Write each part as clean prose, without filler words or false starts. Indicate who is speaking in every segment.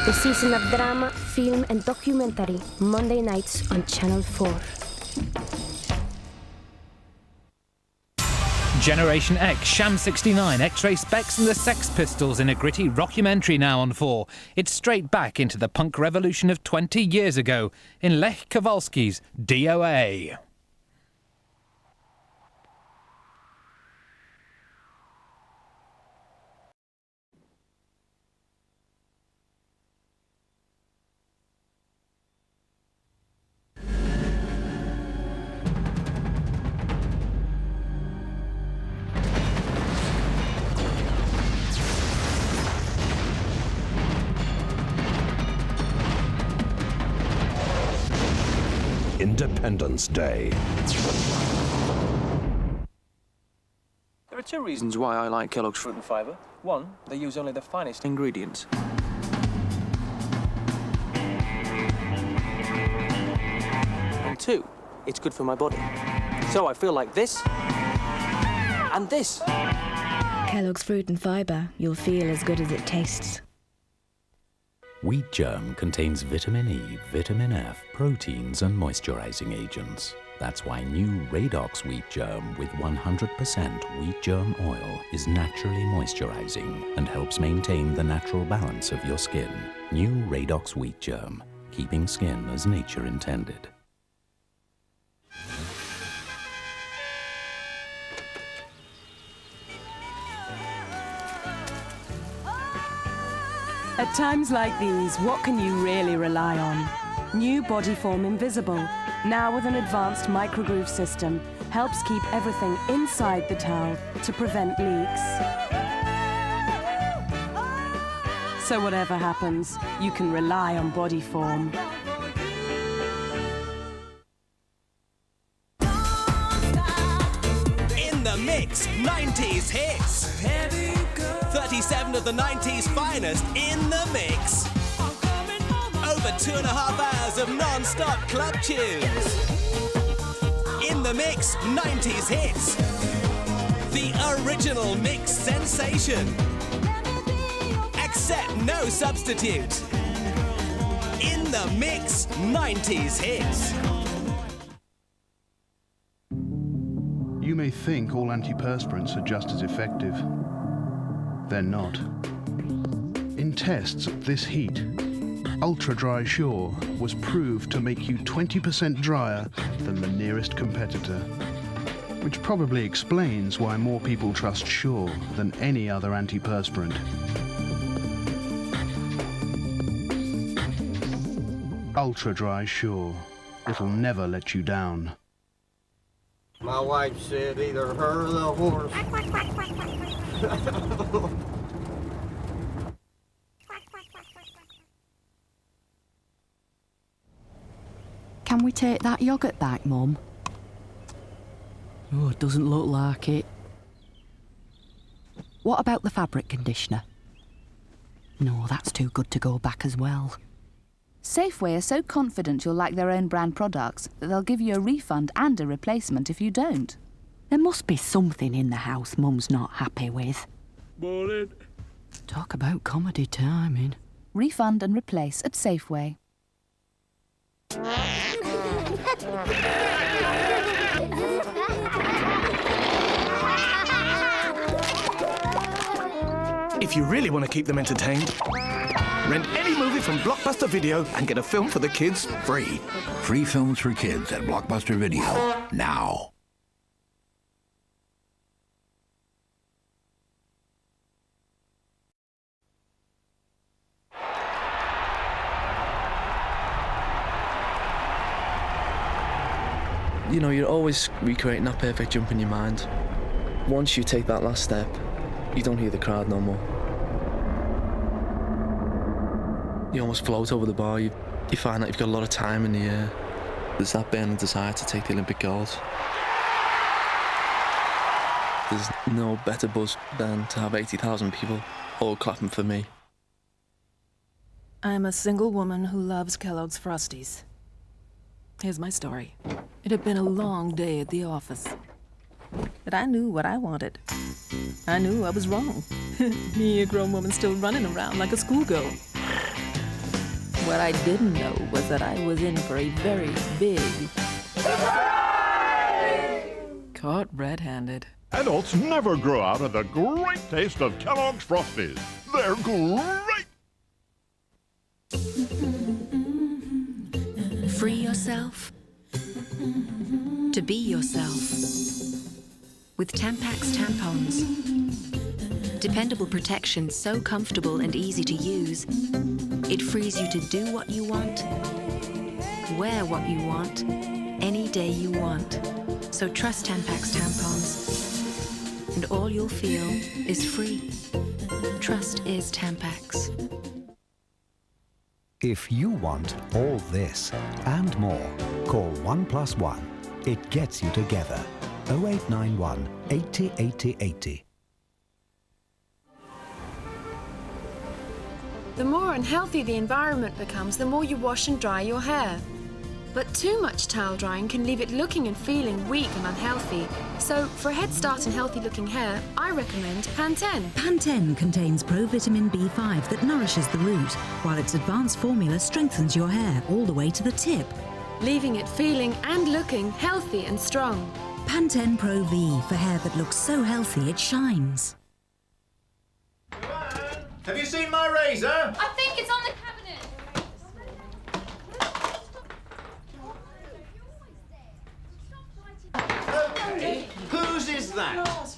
Speaker 1: The season of drama, film and documentary, Monday nights on Channel 4.
Speaker 2: Generation X, Sham 69, X-Ray Specs and the Sex Pistols in a gritty rockumentary now on 4. It's straight back into the punk revolution of 20 years ago in Lech Kowalski's DOA.
Speaker 3: Independence Day.
Speaker 4: There are two reasons why I like Kellogg's Fruit and Fibre. One, they use only the finest ingredients. And two, it's good for my body. So I feel like this and this.
Speaker 5: Kellogg's Fruit and Fibre. You'll feel as good as it tastes.
Speaker 6: Wheat germ contains vitamin E, vitamin F, proteins and moisturizing agents. That's why new Radox wheat germ with 100% wheat germ oil is naturally moisturizing and helps maintain the natural balance of your skin. New Radox wheat germ, keeping skin as nature intended.
Speaker 7: At times like these, what can you really rely on? New Bodyform Invisible, now with an advanced microgroove system, helps keep everything inside the towel to prevent leaks. So whatever happens, you can rely on Bodyform.
Speaker 8: In the mix, 90s hits. 37 of the 90s finest in the mix. Over 2.5 hours of non-stop club tunes. In the mix, 90s hits. The original mix sensation. Accept no substitute. In the mix, 90s hits.
Speaker 9: You may think all antiperspirants are just as effective. They're not. In tests at this heat, Ultra Dry Shore was proved to make you 20% drier than the nearest competitor, which probably explains why more people trust Shore than any other antiperspirant. Ultra Dry Shore. It'll never let you down.
Speaker 10: My wife said either her or the horse.
Speaker 11: Can we take that yoghurt back, Mum? Oh, it doesn't look like it. What about the fabric conditioner? No, that's too good to go back as well.
Speaker 12: Safeway are so confident you'll like their own brand products that they'll give you a refund and a replacement if you don't.
Speaker 11: There must be something in the house Mum's not happy with.
Speaker 13: Morning.
Speaker 11: Talk about comedy timing.
Speaker 12: Refund and replace at Safeway.
Speaker 14: If you really want to keep them entertained, rent any movie from Blockbuster Video and get a film for the kids free.
Speaker 15: Free films for kids at Blockbuster Video now.
Speaker 4: You know, you're always recreating that perfect jump in your mind. Once you take that last step, you don't hear the crowd no more. You almost float over the bar. You find that you've got a lot of time in the air. There's that burning desire to take the Olympic gold. There's no better buzz than to have 80,000 people all clapping for me.
Speaker 16: I'm a single woman who loves Kellogg's Frosties. Here's my story. It had been a long day at the office. But I knew what I wanted. I knew I was wrong. Me, a grown woman still running around like a schoolgirl. What I didn't know was that I was in for a very big... Caught red-handed.
Speaker 13: Adults never grow out of the great taste of Kellogg's Frosties. They're great!
Speaker 17: Free yourself to be yourself with Tampax tampons. Dependable protection so comfortable and easy to use. It frees you to do what you want, wear what you want, any day you want. So trust Tampax tampons, and all you'll feel is free. Trust is Tampax.
Speaker 18: If you want all this and more, call 1+1. It gets you together. 0891 80 80 80.
Speaker 19: The more unhealthy the environment becomes, the more you wash and dry your hair. But too much towel drying can leave it looking and feeling weak and unhealthy. So, for a head start and healthy-looking hair, I recommend Pantene.
Speaker 20: Pantene contains provitamin B5 that nourishes the root, while its advanced formula strengthens your hair all the way to the tip,
Speaker 19: leaving it feeling and looking healthy and strong.
Speaker 20: Pantene Pro V for hair that looks so healthy it shines.
Speaker 21: Have you seen my razor?
Speaker 22: I think it's on the cabinet.
Speaker 21: Okay. Whose is that?
Speaker 22: It's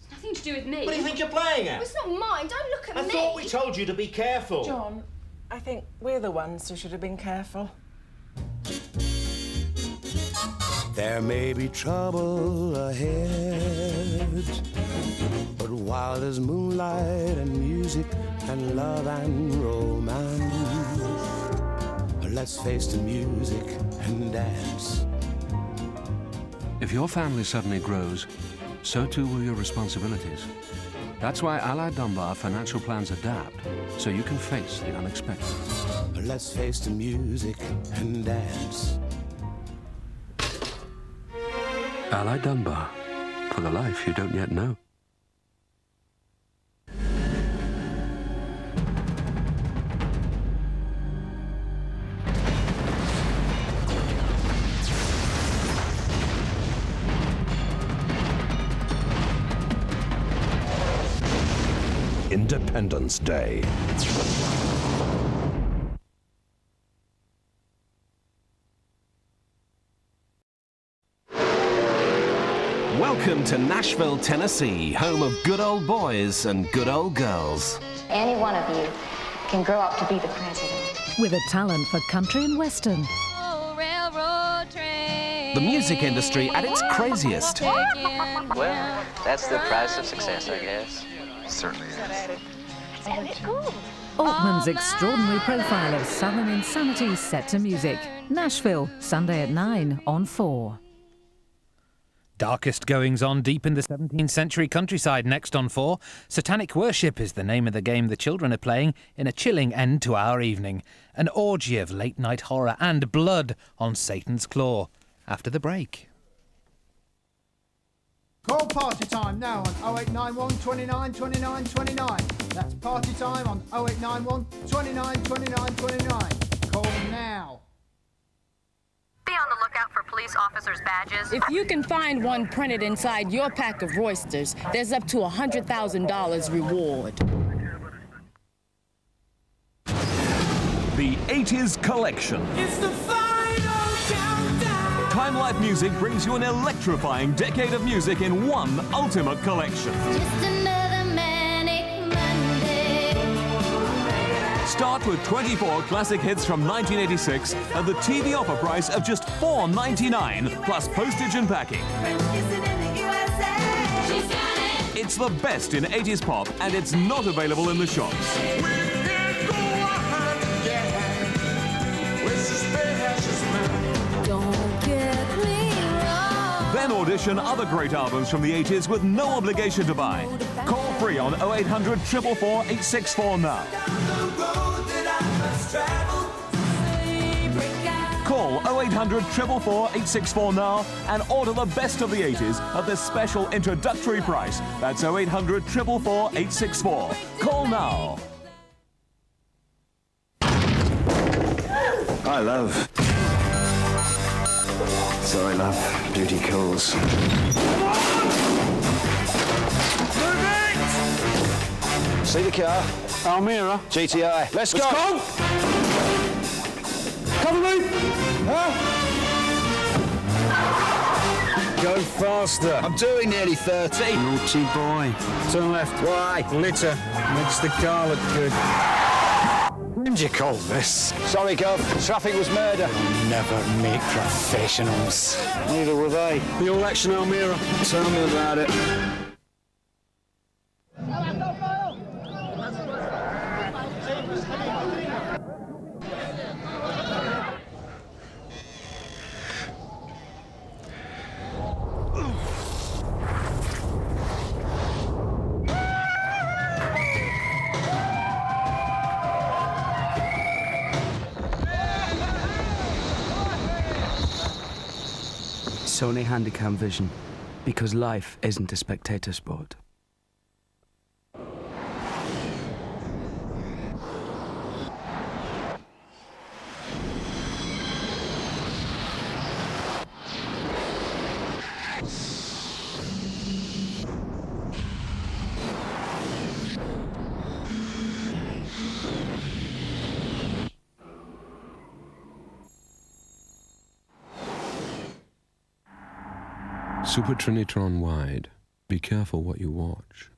Speaker 22: nothing to do with me.
Speaker 21: What do you think you're playing at?
Speaker 22: Well, it's not mine. Don't look at me.
Speaker 21: I thought we told you to be careful.
Speaker 23: John, I think we're the ones who should have been careful.
Speaker 24: There may be trouble ahead, but while there's moonlight and music and love and romance, let's face the music and dance.
Speaker 25: If your family suddenly grows, so too will your responsibilities. That's why Allied Dunbar financial plans adapt, so you can face the unexpected.
Speaker 24: Let's face the music and dance.
Speaker 25: Allied Dunbar, for the life you don't yet know.
Speaker 3: Independence Day.
Speaker 26: Welcome to Nashville, Tennessee, home of good old boys and good old girls.
Speaker 27: Any one of you can grow up to be the president.
Speaker 28: With a talent for country and western.
Speaker 26: The music industry at its craziest.
Speaker 29: Well, that's the price of success, I guess.
Speaker 30: Certainly is.
Speaker 28: Altman's extraordinary profile of Southern insanity set to music. Nashville, Sunday at 9 on 4.
Speaker 2: Darkest goings-on deep in the 17th century countryside next on 4. Satanic Worship is the name of the game the children are playing in a chilling end to our evening. An orgy of late-night horror and blood on Satan's Claw. After the break.
Speaker 31: Call party time now on 0891 29 29 29. That's party time on 0891 29 29 29. Call now.
Speaker 32: Be on the lookout for police officers' badges.
Speaker 33: If you can find one printed inside your pack of Roysters, there's up to $100,000 reward.
Speaker 34: The 80s Collection.
Speaker 8: It's the final countdown.
Speaker 34: Time Life Music brings you an electrifying decade of music in one ultimate collection.
Speaker 32: Just another manic Monday.
Speaker 34: Start with 24 classic hits from 1986 at the TV offer price of just $4.99 plus postage and packing. It's the best in 80s pop and it's not available in the shops. Then audition other great albums from the 80s with no obligation to buy. Call free on 0800 444 864 now. Call 0800 444 864 now and order the best of the 80s at this special introductory price. That's 0800 444 864. Call now.
Speaker 1: I love. Sorry, love. Duty calls. See the car?
Speaker 34: Almira.
Speaker 1: GTI. Let's go!
Speaker 34: Cover me!
Speaker 1: Huh? Go faster. I'm doing nearly 30.
Speaker 34: Naughty boy. Turn left.
Speaker 1: Why?
Speaker 34: Litter. Makes the car look good.
Speaker 1: What do you call this? Sorry, Gov. Traffic was murder.
Speaker 34: Never make professionals.
Speaker 1: Neither were they.
Speaker 34: The election, Almira.
Speaker 1: Tell me about it.
Speaker 4: Sony Handycam Vision, because life isn't a spectator sport.
Speaker 25: Super Trinitron wide. Be careful what you watch.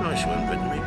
Speaker 21: Nice one, Brittany.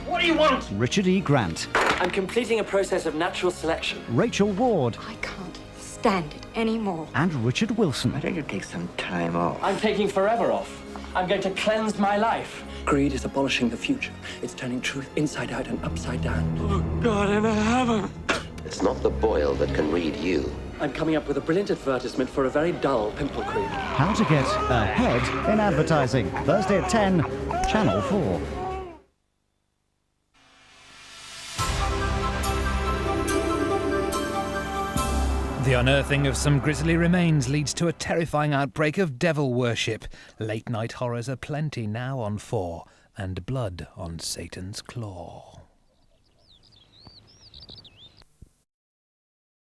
Speaker 5: What do you want?
Speaker 6: Richard E. Grant.
Speaker 5: I'm completing a process of natural selection.
Speaker 6: Rachel Ward.
Speaker 27: I can't stand it anymore.
Speaker 6: And Richard Wilson.
Speaker 5: Why don't you take some time off? I'm taking forever off. I'm going to cleanse my life. Greed is abolishing the future. It's turning truth inside out and upside down. Oh, God in heaven.
Speaker 29: It's not the boil that can read you.
Speaker 5: I'm coming up with a brilliant advertisement for a very dull pimple cream.
Speaker 6: How to get ahead in advertising. Thursday at 10, Channel 4.
Speaker 2: The unearthing of some grisly remains leads to a terrifying outbreak of devil worship. Late-night horrors aplenty now on 4, and blood on Satan's claw.